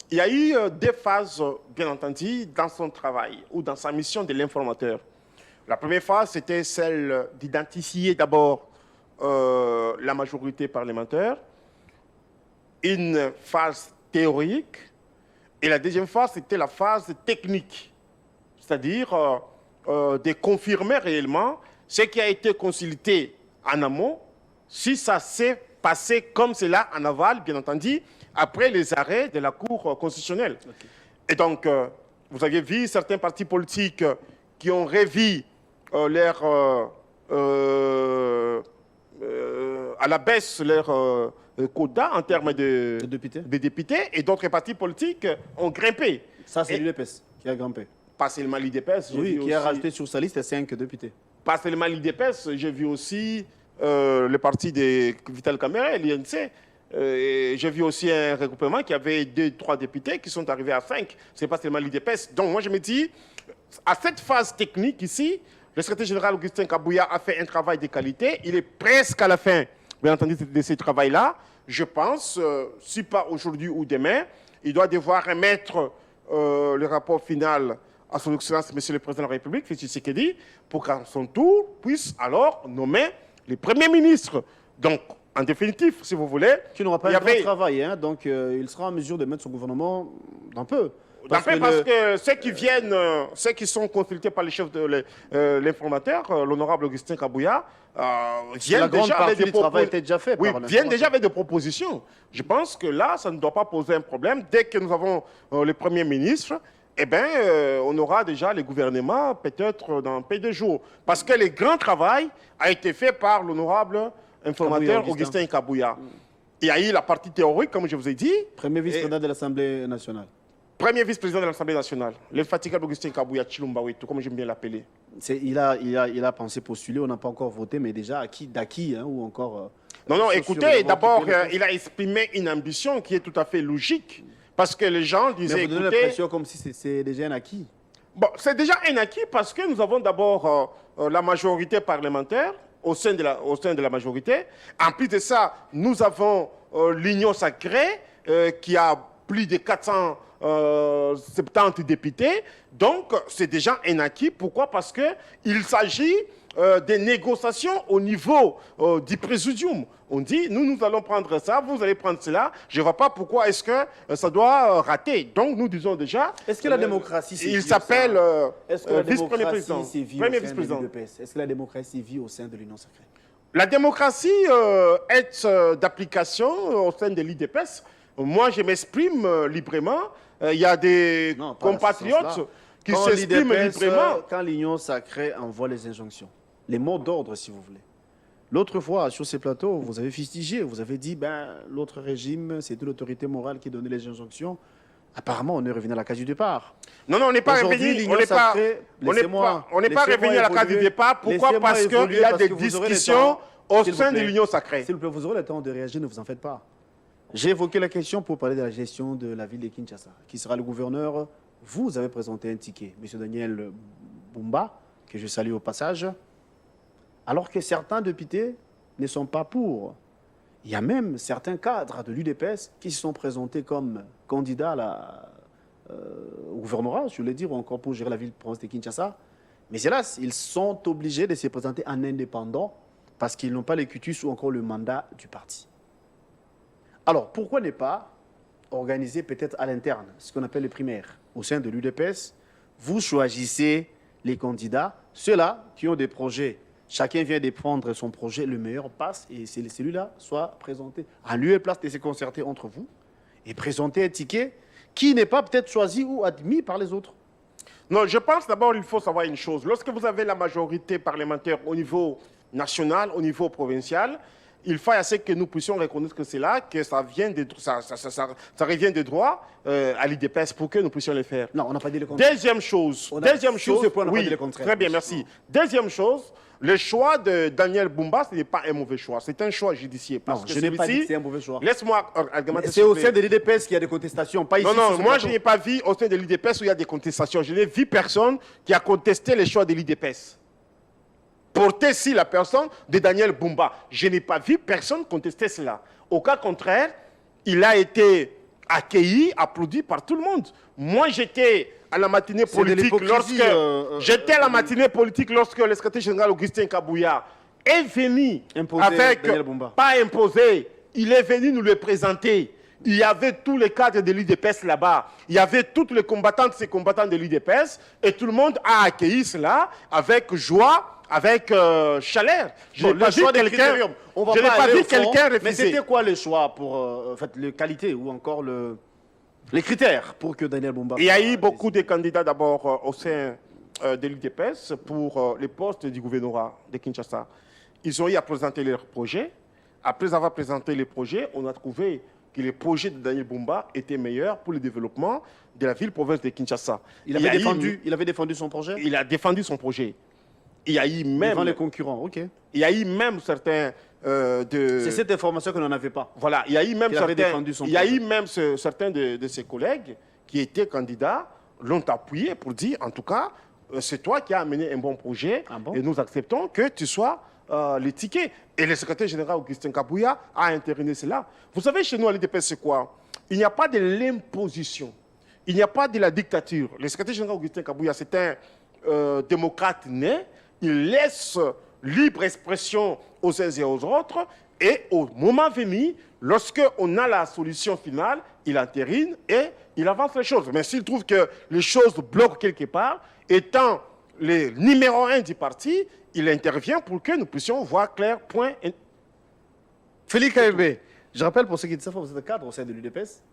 il y a eu des phases, bien entendu, dans son travail ou dans sa mission de l'informateur. La première phase, c'était celle d'identifier d'abord la majorité parlementaire, une phase théorique, et la deuxième phase, c'était la phase technique, c'est-à-dire de confirmer réellement ce qui a été consulté en amont, si ça s'est passé comme cela en aval, bien entendu, après les arrêts de la Cour constitutionnelle. Okay. Et donc, vous avez vu certains partis politiques qui ont révi leur à la baisse leur quota en termes de députés, et d'autres partis politiques ont grimpé. Ça, c'est l'UDPS qui a grimpé. Pas seulement l'UDPS. Oui, qui a rajouté sur sa liste 5 députés. Pas seulement l'UDPS, j'ai vu aussi le parti de Vital Kamerhe, l'INC. J'ai vu aussi un regroupement qui avait 2-3 députés qui sont arrivés à 5. Ce n'est pas seulement l'UDPS. Donc moi, je me dis, à cette phase technique ici, le secrétaire général Augustin Kabouya a fait un travail de qualité. Il est presque à la fin, bien entendu, de ce travail-là. Je pense, si pas aujourd'hui ou demain, il doit devoir remettre le rapport final à son Excellence, Monsieur le Président de la République, Félix Tshisekedi, pour qu'à son tour, puisse alors nommer les premiers ministres. Donc, en définitive, si vous voulez... Qui n'aura pas un grand travail, hein, donc il sera en mesure de mettre son gouvernement d'un peu. Parce que ceux qui viennent, ceux qui sont consultés par le chef de l'informateur, l'honorable Augustin Kabouya, viennent déjà avec des propositions. Oui, viennent déjà avec des propositions. Je pense que là, ça ne doit pas poser un problème. Dès que nous avons le Premier ministre, eh bien, on aura déjà les gouvernements peut-être dans peu de jours. Parce que le grand travail a été fait par l'honorable informateur Augustin Kabouya. Il y a eu la partie théorique, comme je vous ai dit. Premier vice-président de l'Assemblée nationale. Premier vice-président de l'Assemblée nationale, l'infatigable Augustin Kabouya Chilumba Wetu, comme j'aime bien l'appeler. Il a pensé postuler, on n'a pas encore voté, mais déjà d'acquis, hein, ou encore... non, écoutez, d'abord, il a exprimé une ambition qui est tout à fait logique, parce que les gens disaient... Mais vous donnez l'impression comme si c'est déjà un acquis. Bon, c'est déjà un acquis parce que nous avons d'abord la majorité parlementaire au sein de la majorité. En plus de ça, nous avons l'Union sacrée qui a plus de 470 députés. Donc, c'est déjà un acquis. Pourquoi? Parce qu'il s'agit des négociations au niveau du présidium. On dit, nous allons prendre ça, vous allez prendre cela. Je ne vois pas pourquoi est-ce que ça doit rater. Donc, nous disons déjà... Est-ce que la démocratie... Il s'appelle vice-premier président. Premier vice-président. Est-ce que la démocratie vit au sein de l'Union sacrée? La démocratie est d'application au sein de l'IDPS. Moi, je m'exprime librement. Il y a des compatriotes qui s'expriment librement. Quand l'Union sacrée envoie les injonctions, les mots d'ordre, si vous voulez. L'autre fois, sur ces plateaux, vous avez fustigé, vous avez dit, l'autre régime, c'était l'autorité morale qui donnait les injonctions. Apparemment, on est revenu à la case du départ. Non, on n'est pas revenu. On n'est pas revenu à la case du départ. Pourquoi? Parce qu'il y a des discussions au sein de l'Union sacrée. S'il vous plaît, vous aurez le temps de réagir, ne vous en faites pas. J'ai évoqué la question pour parler de la gestion de la ville de Kinshasa. Qui sera le gouverneur? Vous avez présenté un ticket, M. Daniel Bumba, que je salue au passage, alors que certains députés ne sont pas pour. Il y a même certains cadres de l'UDPS qui se sont présentés comme candidats au gouvernorat, je voulais dire, ou encore pour gérer la ville province de Kinshasa. Mais hélas, ils sont obligés de se présenter en indépendant parce qu'ils n'ont pas les cutus ou encore le mandat du parti. Alors, pourquoi ne pas organiser peut-être à l'interne ce qu'on appelle les primaires au sein de l'UDPS? Vous choisissez les candidats, ceux-là qui ont des projets. Chacun vient défendre son projet, le meilleur passe et celui-là soit présenté. En lieu et place de se concerter entre vous et présenter un ticket qui n'est pas peut-être choisi ou admis par les autres. Non, je pense d'abord il faut savoir une chose. Lorsque vous avez la majorité parlementaire au niveau national, au niveau provincial, il faut assez que nous puissions reconnaître que c'est là, que ça vient de, ça revient de droit à l'IDPS pour que nous puissions le faire. Non, on n'a pas dit le contraire. Deuxième chose, sur ce point, on n'a pas oui, dit le contraire. très bien, merci. Deuxième chose, le choix de Daniel Bumba, ce n'est pas un mauvais choix, c'est un choix judiciaire. Parce Non, que je n'ai pas dit que celui-ci, c'est un mauvais choix. laisse-moi argumenter. C'est au sein de l'IDPS qu'il y a des contestations, pas ici. Non, sur non, ce moi plateau. je n'ai pas vu au sein de l'IDPS où il y a des contestations. Je n'ai vu personne qui a contesté les choix de l'IDPS. Porter si la personne de Daniel Bumba. Je n'ai pas vu personne contester cela. Au cas contraire, il a été accueilli, applaudi par tout le monde. Moi, j'étais à la matinée politique lorsque j'étais à la matinée politique lorsque le secrétaire général Augustin Kabouya est venu Imposer avec Daniel Bumba. pas imposé, il est venu nous le présenter. Il y avait tous les cadres de l'IDPS là-bas. Il y avait toutes les combattantes et combattants de l'IDPS et tout le monde a accueilli cela avec joie, avec chaleur. Je n'ai pas vu quelqu'un refuser. Mais c'était quoi le choix pour en fait, les qualités ou encore les critères pour que Daniel Bumba... Il y a eu beaucoup de candidats d'abord au sein de l'IDPS pour les postes du gouvernorat de Kinshasa. Ils ont eu à présenter leurs projets. Après avoir présenté les projets, on a trouvé que les projets de Daniel Bumba étaient meilleurs pour le développement de la ville-province de Kinshasa. Il avait défendu son projet? Il a défendu son projet. Il y a eu même... Devant les concurrents, ok. Il y a eu même certains... C'est cette information que l'on n'avait pas. Voilà, il y a eu même certains, certains de ses collègues qui étaient candidats, l'ont appuyé pour dire, en tout cas, c'est toi qui as amené un bon projet et nous acceptons que tu sois les tickets. Et le secrétaire général Augustin Kabouya a intervenu cela. Vous savez, chez nous, à l'IDPS, c'est quoi? Il n'y a pas de l'imposition. Il n'y a pas de la dictature. Le secrétaire général Augustin Kabouya, c'est un démocrate né. Il laisse libre expression aux uns et aux autres. Et au moment venu, lorsqu'on a la solution finale, il entérine et il avance les choses. Mais s'il trouve que les choses bloquent quelque part, étant le numéro 1 du parti, il intervient pour que nous puissions voir clair, point. Félix Kaembe, je rappelle pour ceux qui ne savent pas, vous êtes cadre au sein de l'UDPS.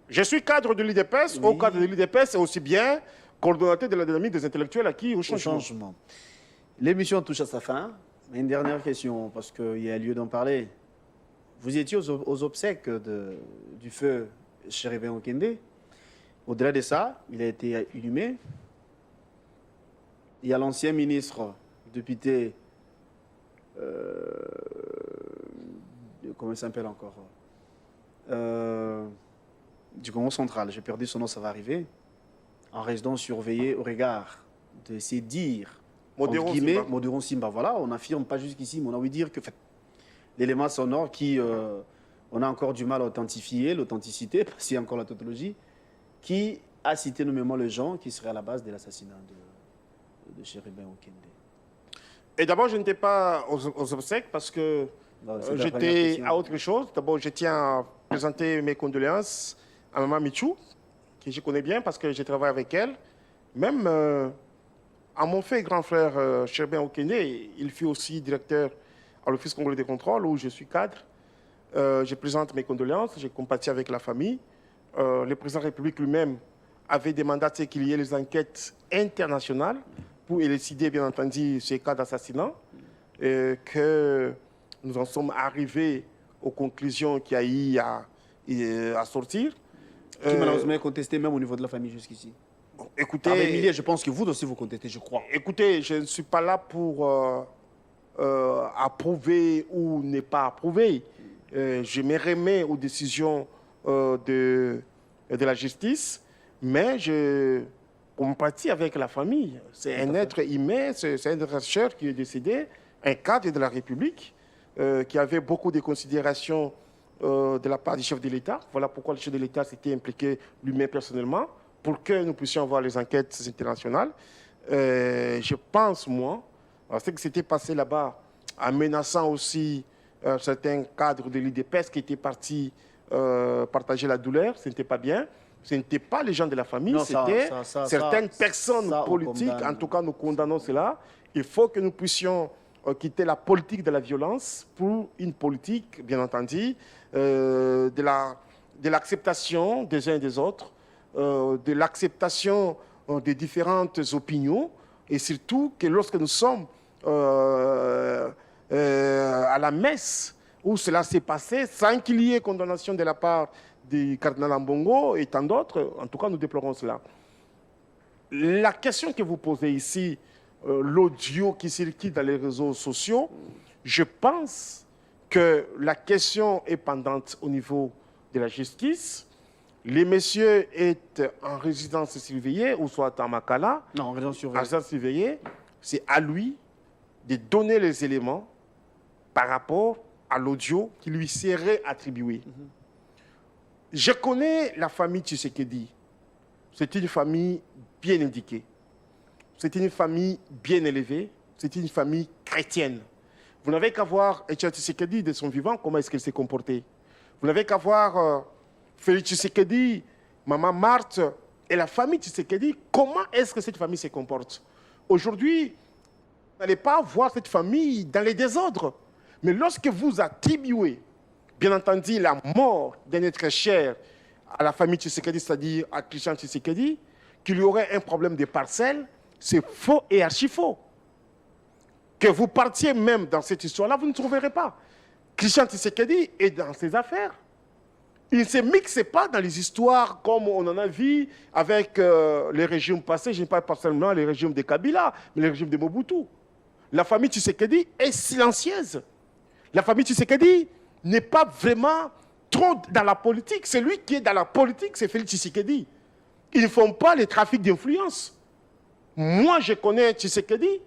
Je suis cadre de l'UDPS. Oui. Au cadre de l'UDPS, c'est aussi bien coordonnateur de la dynamique des intellectuels acquis au changement. L'émission touche à sa fin. Une dernière question, parce qu'il y a lieu d'en parler. Vous étiez aux obsèques du feu Chéribin Okende. Au-delà de ça, il a été inhumé. Il y a l'ancien ministre député, comment il s'appelle encore, du Congo central, j'ai perdu son nom, ça va arriver, en résidence surveillée au regard de ses dires, Modéron Simba. Voilà, on n'affirme pas jusqu'ici, mais on a envie de dire que l'élément sonore qui, on a encore du mal à authentifier, l'authenticité, parce qu'il y a encore la tautologie, qui a cité nommément les gens qui seraient à la base de l'assassinat de Chéribin Okende. Et d'abord, je n'étais pas aux obsèques parce que j'étais à autre chose. D'abord, je tiens à présenter mes condoléances à Maman Michou, que je connais bien parce que j'ai travaillé avec elle. Même à mon fait grand frère Chéribin Okende, il fut aussi directeur à l'Office congolais de contrôle où je suis cadre. Je présente mes condoléances, j'ai compatis avec la famille. Le président de la République lui-même avait demandé qu'il y ait les enquêtes internationales pour élucider, bien entendu, ces cas d'assassinat, que nous en sommes arrivés aux conclusions qu'il y a eu à sortir. Qui malheureusement est contesté même au niveau de la famille jusqu'ici. Écoutez, Avec Millier, je pense que vous aussi vous contestez, je crois. Écoutez, je ne suis pas là pour approuver ou ne pas approuver. Je me remets aux décisions de la justice, mais je compatis avec la famille. C'est un être humain, c'est un être cher qui est décédé, un cadre de la République qui avait beaucoup de considérations de la part du chef de l'État. Voilà pourquoi le chef de l'État s'était impliqué lui-même personnellement pour que nous puissions avoir les enquêtes internationales. Je pense, moi, ce qui s'était passé là-bas, en menaçant aussi certains cadres de l'IDPS qui étaient partis partager la douleur, ce n'était pas bien. Ce n'étaient pas les gens de la famille, c'était certaines personnes politiques. En tout cas, nous condamnons cela. Il faut que nous puissions quitter la politique de la violence pour une politique, bien entendu, de l'acceptation des uns et des autres, de l'acceptation des différentes opinions, et surtout que lorsque nous sommes à la messe où cela s'est passé sans qu'il y ait condamnation de la part du cardinal Ambongo et tant d'autres. En tout cas, nous déplorons cela. La question que vous posez ici, l'audio qui circule dans les réseaux sociaux, je pense que la question est pendante au niveau de la justice. Les messieurs est en résidence surveillée, ou soit à Makala. Non, en résidence En résidence surveillée, c'est à lui de donner les éléments par rapport à l'audio qui lui serait attribué. Je connais la famille Tshisekedi. C'est une famille bien indiquée. C'est une famille bien élevée. C'est une famille chrétienne. Vous n'avez qu'à voir Etienne Tshisekedi de son vivant, comment est-ce qu'il s'est comporté. Vous n'avez qu'à voir Félix Tshisekedi, Maman Marthe et la famille Tshisekedi, comment est-ce que cette famille se comporte. Aujourd'hui, vous n'allez pas voir cette famille dans les désordres. Mais lorsque vous attribuez, bien entendu, la mort d'un être cher à la famille Tshisekedi, c'est-à-dire à Christian Tshisekedi, qu'il y aurait un problème de parcelles, c'est faux et archi-faux. Que vous partiez même dans cette histoire-là, vous ne trouverez pas. Christian Tshisekedi est dans ses affaires. Il ne se mixe pas dans les histoires comme on en a vu avec les régimes passés. Je ne parle pas seulement les régimes de Kabila, mais les régimes de Mobutu. La famille Tshisekedi est silencieuse. La famille Tshisekedi n'est pas vraiment trop dans la politique. Celui qui est dans la politique, c'est Félix Tshisekedi. Ils ne font pas les trafics d'influence. Moi, je connais Tshisekedi.